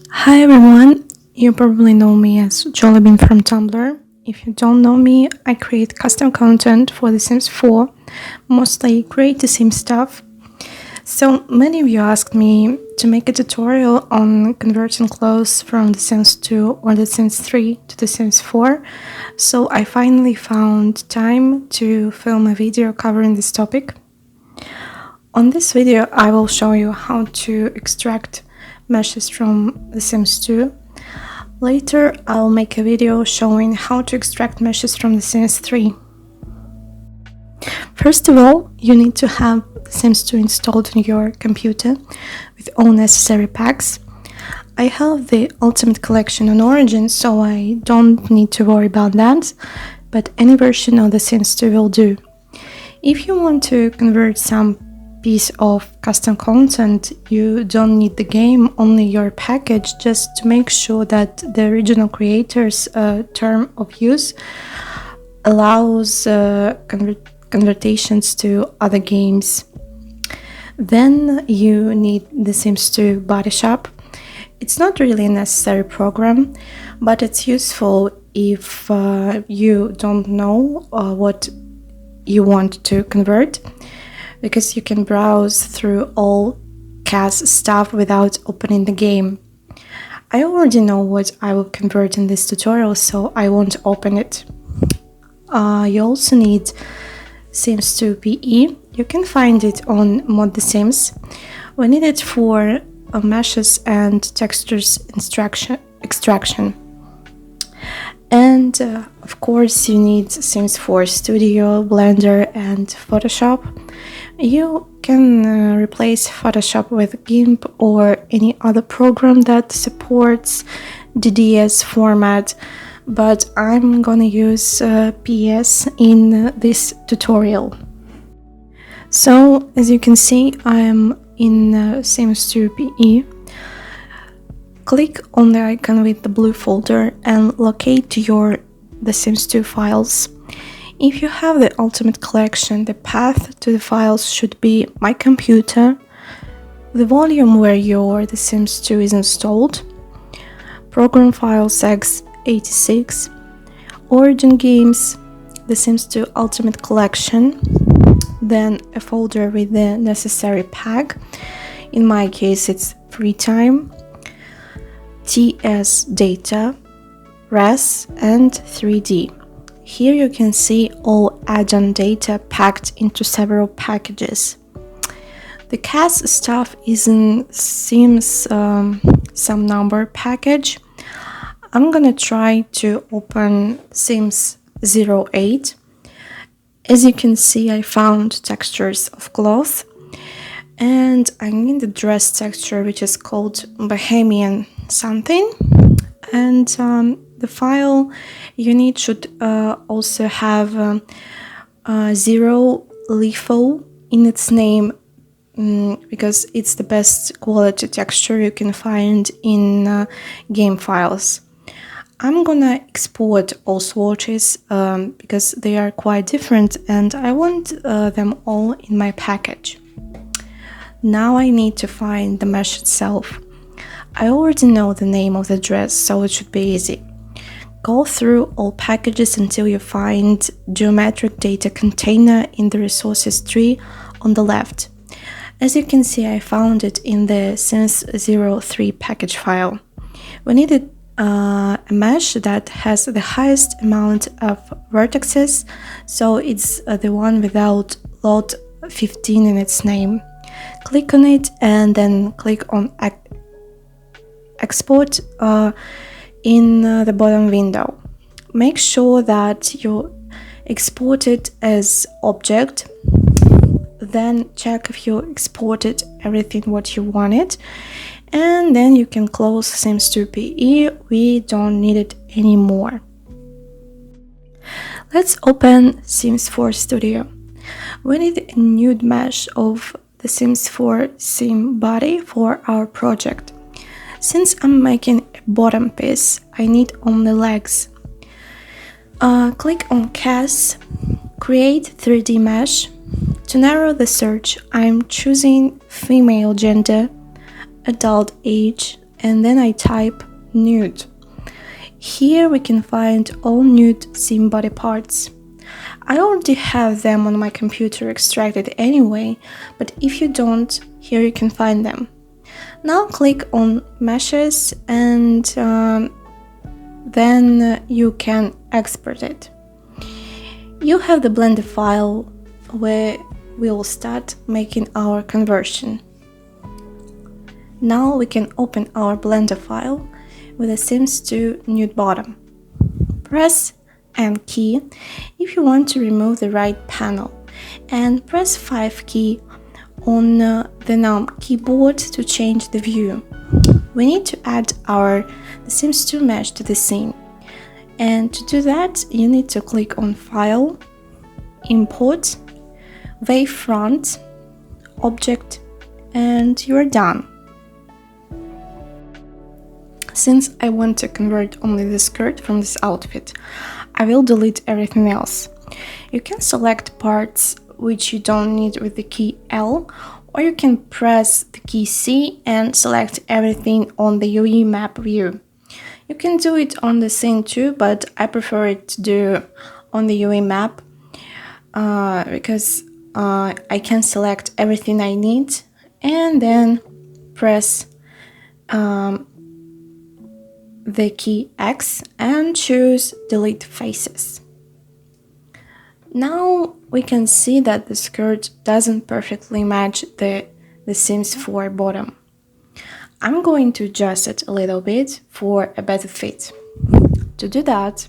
Hi everyone, you probably know me as Joliebean from Tumblr. If you don't know me, I create custom content for The Sims 4, mostly create The Sims stuff. So many of you asked me to make a tutorial on converting clothes from The Sims 2 or The Sims 3 to The Sims 4, so I finally found time to film a video covering this topic. On this video, I will show you how to extract meshes from The Sims 2. Later, I'll make a video showing how to extract meshes from The Sims 3. First of all, you need to have The Sims 2 installed on your computer with all necessary packs. I have the Ultimate Collection on Origin, so I don't need to worry about that, but any version of The Sims 2 will do. If you want to convert some piece of custom content, you don't need the game, only your package, just to make sure that the original creator's term of use allows convertations to other games. Then you need The Sims 2 Body Shop. It's not really a necessary program, but it's useful if you don't know what you want to convert, because you can browse through all CAS stuff without opening the game. I already know what I will convert in this tutorial, so I won't open it. You also need Sims 2 PE. You can find it on Mod The Sims. We need it for meshes and textures extraction. And of course you need Sims 4 Studio, Blender and Photoshop. You can replace Photoshop with GIMP or any other program that supports DDS format, but I'm gonna use PS in this tutorial. So as you can see, I'm in Sims 2 PE. Click on the icon with the blue folder and locate your The Sims 2 files. If you have the Ultimate Collection, the path to the files should be My Computer, the volume where your The Sims 2 is installed, Program Files x86, Origin Games, The Sims 2 Ultimate Collection, then a folder with the necessary pack. In my case, it's Free Time, TS Data, RES, and 3D. Here you can see all add-on data packed into several packages. The CAS stuff is in Sims some number package. I'm gonna try to open Sims 08. As you can see, I found textures of cloth, and I need the dress texture, which is called Bohemian something, and the file you need should also have 0 LIFO in its name, because it's the best quality texture you can find in game files. I'm gonna export all swatches because they are quite different and I want them all in my package. Now I need to find the mesh itself. I already know the name of the dress, so it should be easy. Go through all packages until you find geometric data container in the resources tree on the left. As you can see, I found it in the Sims 03 package file. We needed a mesh that has the highest amount of vertices, so it's the one without lot 15 in its name. Click on it and then click on export in the bottom window. Make sure that you export it as object, then check if you exported everything what you wanted, and then you can close Sims 2 PE. We don't need it anymore. Let's open Sims 4 Studio. We need a nude mesh of the Sims 4 sim body for our project. Since I'm making a bottom piece, I need only legs. Click on CAS, create 3D mesh. To narrow the search, I'm choosing female gender, adult age, and then I type nude. Here we can find all nude sim body parts. I already have them on my computer extracted anyway, but if you don't, here you can find them. Now click on meshes and then you can export it. You have the Blender file where we will start making our conversion. Now we can open our Blender file with the Sims 2 nude bottom. Press M key if you want to remove the right panel, and press 5 key on the num keyboard to change the view. We need to add our The Sims 2 mesh to the scene, and to do that you need to click on File, Import, Wavefront, Object, and you're done. Since I want to convert only the skirt from this outfit, I will delete everything else. You can select parts which you don't need with the key L, or you can press the key C and select everything on the UE map view. You can do it on the scene too, but I prefer it to do on the UE map because I can select everything I need and then press the key X and choose delete faces. Now we can see that the skirt doesn't perfectly match the Sims 4 bottom. I'm going to adjust it a little bit for a better fit. To do that,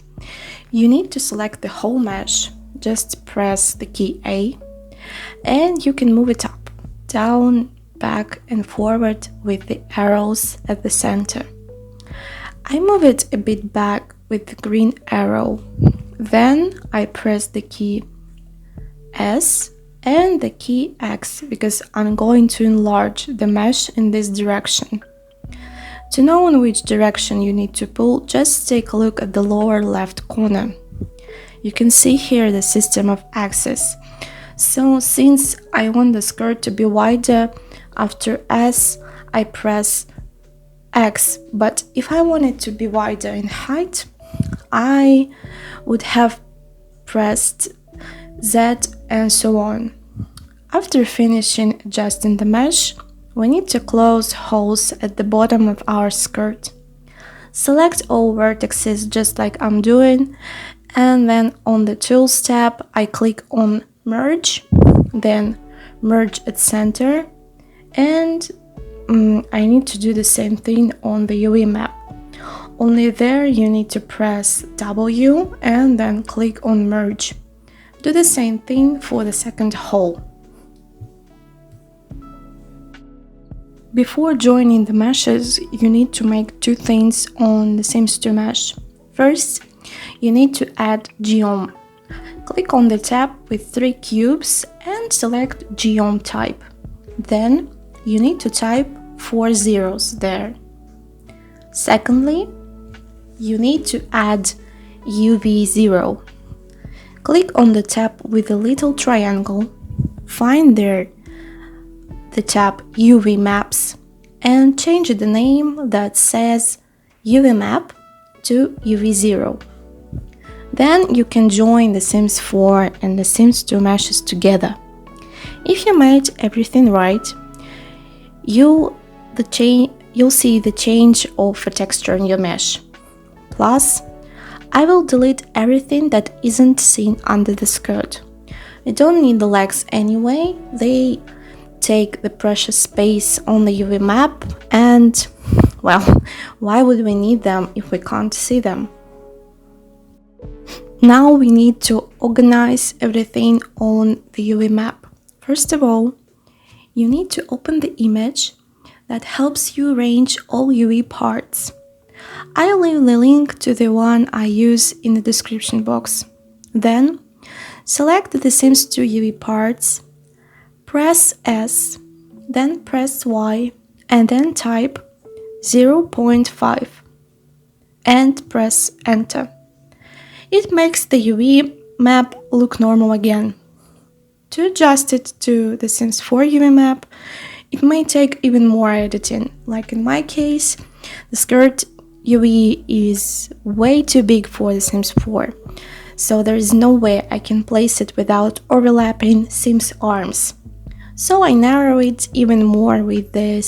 you need to select the whole mesh. Just press the key A and you can move it up, down, back and forward with the arrows at the center. I move it a bit back with the green arrow. Then I press the key S and the key X because I'm going to enlarge the mesh in this direction. To know in which direction you need to pull, just take a look at the lower left corner. You can see here the system of axes. So since I want the skirt to be wider, after S I press X, but if I want it to be wider in height, I would have pressed Z and so on. After finishing adjusting the mesh, we need to close holes at the bottom of our skirt. Select all vertices just like I'm doing, and then on the Tools tab I click on Merge, then Merge at Center, and I need to do the same thing on the UE map. Only there you need to press W and then click on Merge. Do the same thing for the second hole. Before joining the meshes, you need to make two things on the Sims 2 mesh. First, you need to add geom. Click on the tab with 3 cubes and select geom type. Then you need to type 4 zeros there. Secondly, you need to add UV0. Click on the tab with the little triangle, find there the tab UV Maps and change the name that says UV Map to UV0. Then you can join the Sims 4 and the Sims 2 meshes together. If you made everything right, you'll see the change of a texture in your mesh. Plus, I will delete everything that isn't seen under the skirt. We don't need the legs anyway, they take the precious space on the UV map and, well, why would we need them if we can't see them? Now we need to organize everything on the UV map. First of all, you need to open the image that helps you arrange all UE parts. I'll leave the link to the one I use in the description box. Then, select the Sims 2 UE parts, press S, then press Y, and then type 0.5 and press Enter. It makes the UE map look normal again. To adjust it to the Sims 4 UE map, It may take even more editing. Like in my case, the skirt UV is way too big for The Sims 4, so there is no way I can place it without overlapping Sims arms. So I narrow it even more with the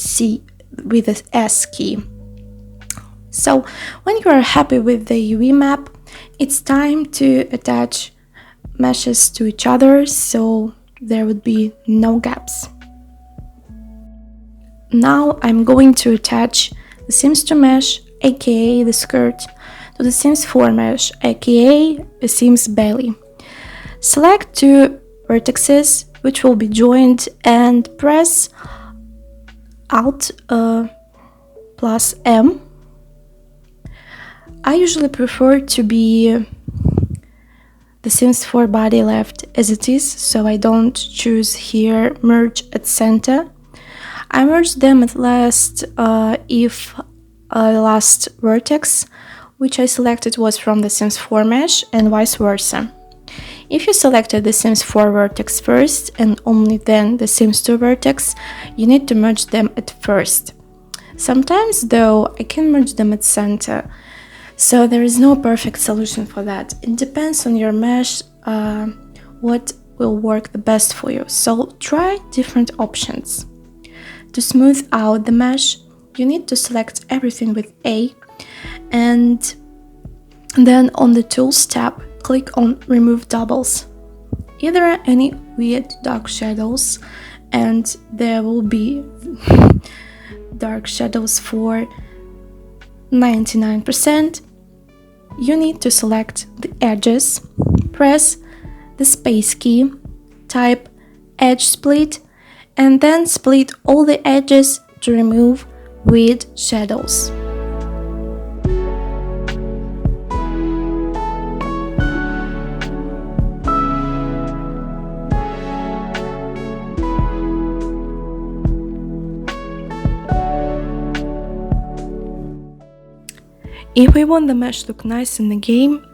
S key. So when you are happy with the UV map, it's time to attach meshes to each other so there would be no gaps. Now I'm going to attach the Sims 2 mesh, aka the skirt, to the Sims 4 mesh, aka the Sims belly. Select two vertices which will be joined and press Alt plus M. I usually prefer to be the Sims 4 body left as it is, so I don't choose here merge at center. I merge them at last if the last vertex which I selected was from the Sims 4 mesh and vice versa. If you selected the Sims 4 vertex first and only then the Sims 2 vertex, you need to merge them at first. Sometimes though I can merge them at center, so there is no perfect solution for that. It depends on your mesh, what will work the best for you, so try different options. To smooth out the mesh, you need to select everything with A, and then on the Tools tab, click on Remove Doubles. Either any weird dark shadows, and there will be dark shadows for 99%. You need to select the edges, press the space key, type Edge Split, and then split all the edges to remove weird shadows. If we want the mesh to look nice in the game,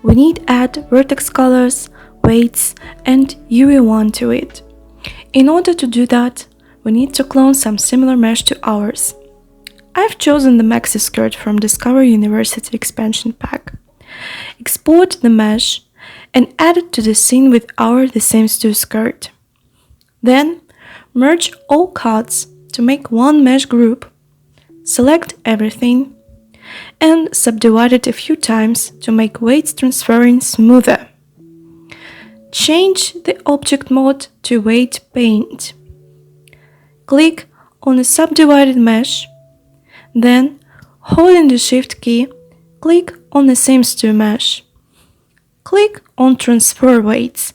we need to add vertex colors, weights, and UV1 to it. In order to do that, we need to clone some similar mesh to ours. I've chosen the maxi skirt from Discover University expansion pack. Export the mesh and add it to the scene with our The Sims 2 skirt. Then, merge all cuts to make one mesh group, select everything, and subdivide it a few times to make weights transferring smoother. Change the object mode to Weight Paint. Click on a subdivided mesh, then, holding the Shift key, click on the Sims 2 mesh. Click on Transfer Weights,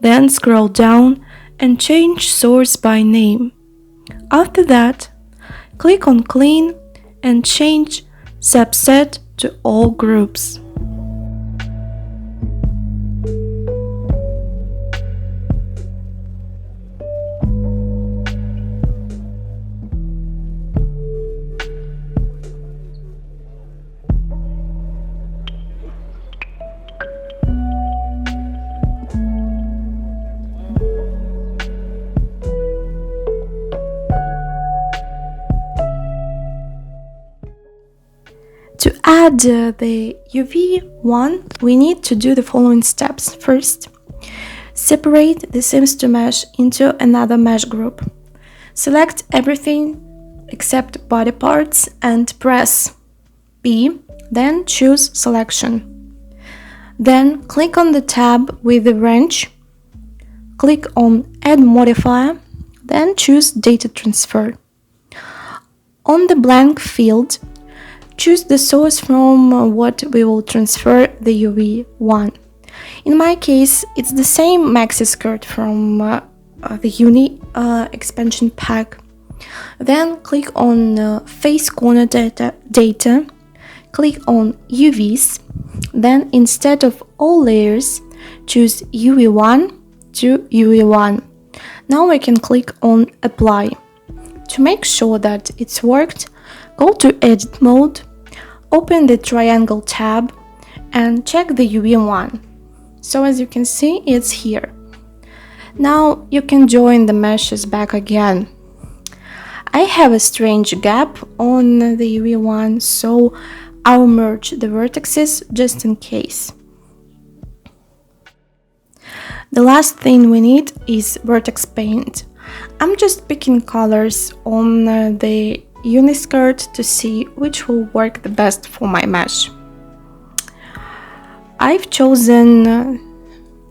then scroll down and change Source by name. After that, click on Clean and change Subset to All Groups. To add the UV1, we need to do the following steps. First, separate the Sims 2 mesh into another mesh group. Select everything except body parts and press B, then choose Selection. Then click on the tab with the wrench, click on Add Modifier, then choose Data Transfer. On the blank field, choose the source from what we will transfer the UV1. In my case, it's the same maxi skirt from the Uni expansion pack. Then click on Face Corner data, click on UVs, then instead of all layers, choose UV1 to UV1. Now I can click on Apply. To make sure that it's worked, go to Edit Mode, open the Triangle tab, and check the UV1. So as you can see, it's here. Now you can join the meshes back again. I have a strange gap on the UV one, so I'll merge the vertices just in case. The last thing we need is Vertex Paint. I'm just picking colors on the uniskirt to see which will work the best for my mesh. I've chosen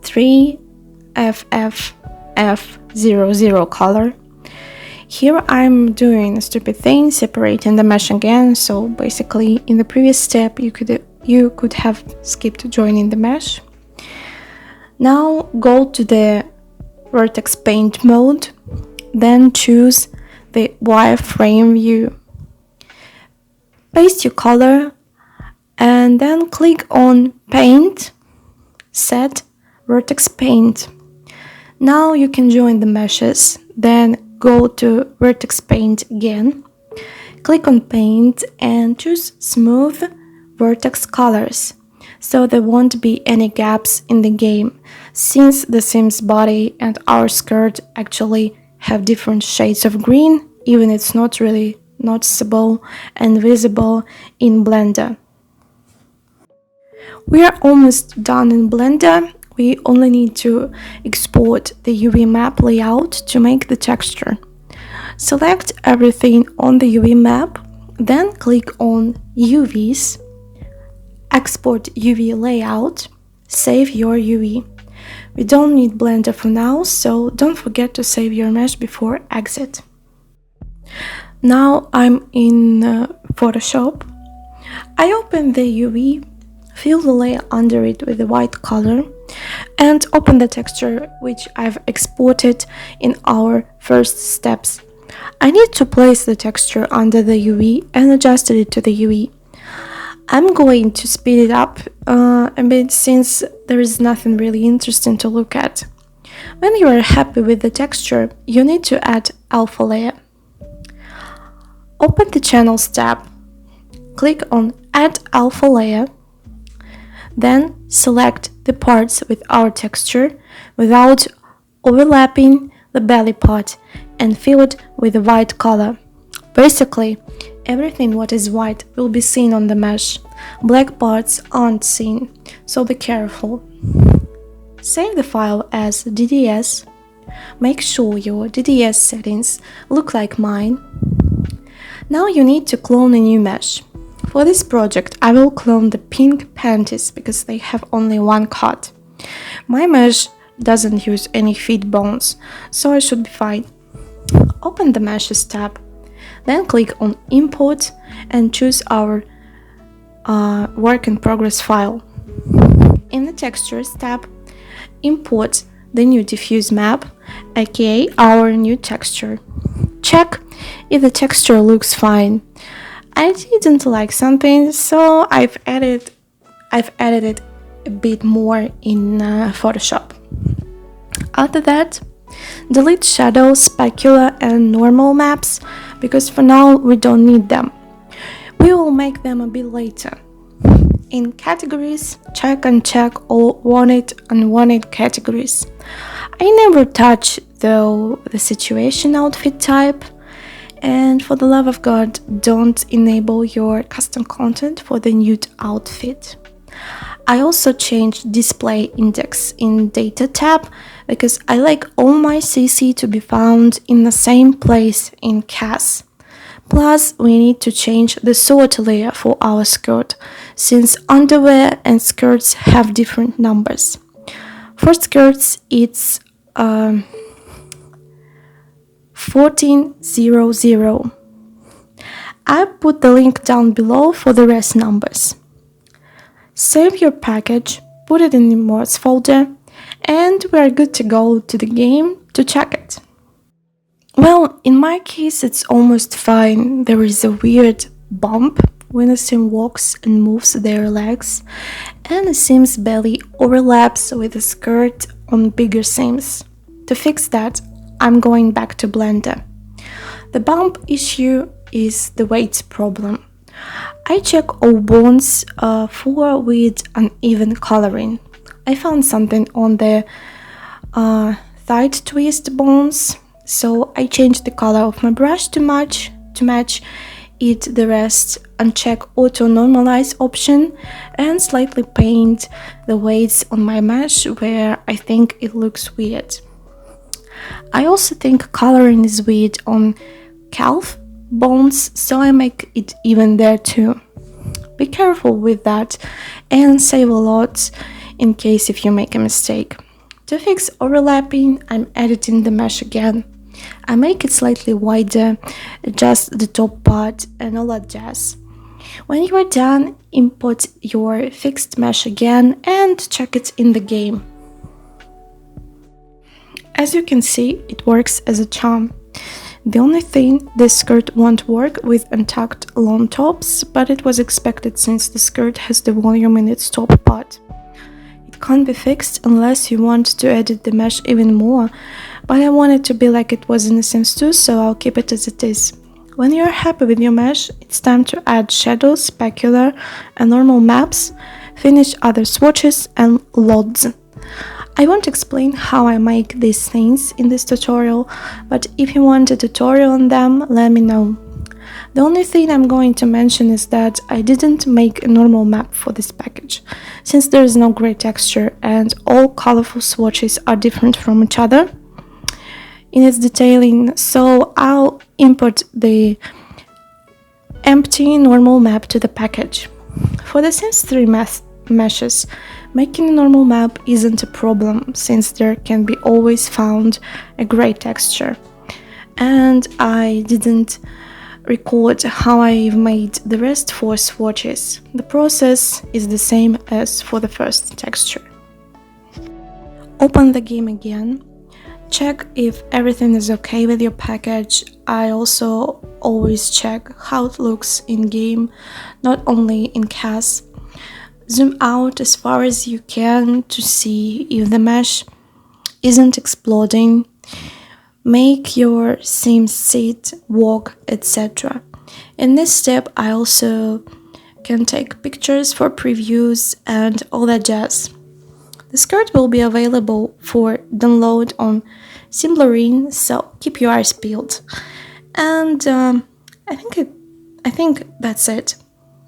3FFF00 color. Here I'm doing a stupid thing, separating the mesh again, so basically in the previous step you could have skipped joining the mesh. Now go to the Vertex Paint mode, then choose the wireframe view. Paste your color and then click on Paint, Set, Vertex Paint. Now you can join the meshes, then go to Vertex Paint again, click on Paint and choose Smooth Vertex Colors, so there won't be any gaps in the game, since the Sim's body and our skirt actually have different shades of green, even it's not really noticeable and visible in Blender. We are almost done in Blender. We only need to export the UV map layout to make the texture. Select everything on the UV map, then click on UVs, export UV layout, save your UV. We don't need Blender for now, so don't forget to save your mesh before exit. Now I'm in Photoshop. I open the UV, fill the layer under it with the white color, and open the texture which I've exported in our first steps. I need to place the texture under the UV and adjust it to the UV. I'm going to speed it up a bit since there is nothing really interesting to look at. When you are happy with the texture, you need to add alpha layer. Open the Channels tab, click on Add Alpha Layer, then select the parts with our texture without overlapping the belly part and fill it with a white color. Basically, everything what is white will be seen on the mesh. Black parts aren't seen, so be careful. Save the file as DDS. Make sure your DDS settings look like mine. Now you need to clone a new mesh. For this project, I will clone the pink panties because they have only one cut. My mesh doesn't use any feet bones, so I should be fine. Open the Meshes tab, then click on Import and choose our work in progress file. In the Textures tab, import the new diffuse map, aka our new texture. Check if the texture looks fine. I didn't like something, so I've added it a bit more in Photoshop. After that, delete shadow, specular and normal maps, because for now we don't need them. We will make them a bit later. In categories, check and check all wanted and unwanted categories. I never touch though the situation outfit type. And for the love of God, don't enable your custom content for the nude outfit. I also changed display index in data tab because I like all my CC to be found in the same place in CAS. Plus, we need to change the sort layer for our skirt, since underwear and skirts have different numbers. For skirts, it's 1400. I put the link down below for the rest numbers. Save your package, put it in the mods folder, and we are good to go to the game to check it. Well, in my case it's almost fine. There is a weird bump when a sim walks and moves their legs, and a sim's belly overlaps with the skirt on bigger sims. To fix that, I'm going back to Blender. The bump issue is the weight problem. I check all bones for with uneven coloring. I found something on the thigh twist bones, So I changed the color of my brush to match it the rest, uncheck auto normalize option and slightly paint the weights on my mesh where I think it looks weird. I also think coloring is weird on calf bones, so I make it even there too. Be careful with that and save a lot in case if you make a mistake. To fix overlapping, I'm editing the mesh again. I make it slightly wider, adjust the top part and all that jazz. When you are done, import your fixed mesh again and check it in the game. As you can see, it works as a charm. The only thing, this skirt won't work with untucked long tops, but it was expected since the skirt has the volume in its top part. It can't be fixed unless you want to edit the mesh even more, but I want it to be like it was in The Sims 2, so I'll keep it as it is. When you're happy with your mesh, it's time to add shadows, specular and normal maps, finish other swatches and LODs. I won't explain how I make these things in this tutorial, but if you want a tutorial on them, let me know. The only thing I'm going to mention is that I didn't make a normal map for this package, since there is no gray texture and all colorful swatches are different from each other in its detailing, so I'll import the empty normal map to the package. For the Sims 3 meshes, making a normal map isn't a problem since there can be always found a gray texture. And I didn't record how I made the rest 4 swatches. The process is the same as for the first texture. Open the game again. Check if everything is okay with your package. I also always check how it looks in game, not only in CAS. Zoom out as far as you can to see if the mesh isn't exploding. Make your Sims sit, walk, etc. In this step, I also can take pictures for previews and all that jazz. The skirt will be available for download on Tumblr, so keep your eyes peeled. And I think that's it.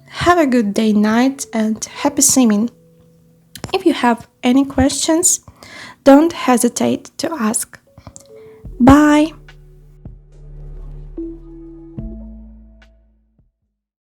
Have a good day, night, and happy simming. If you have any questions, don't hesitate to ask. Bye!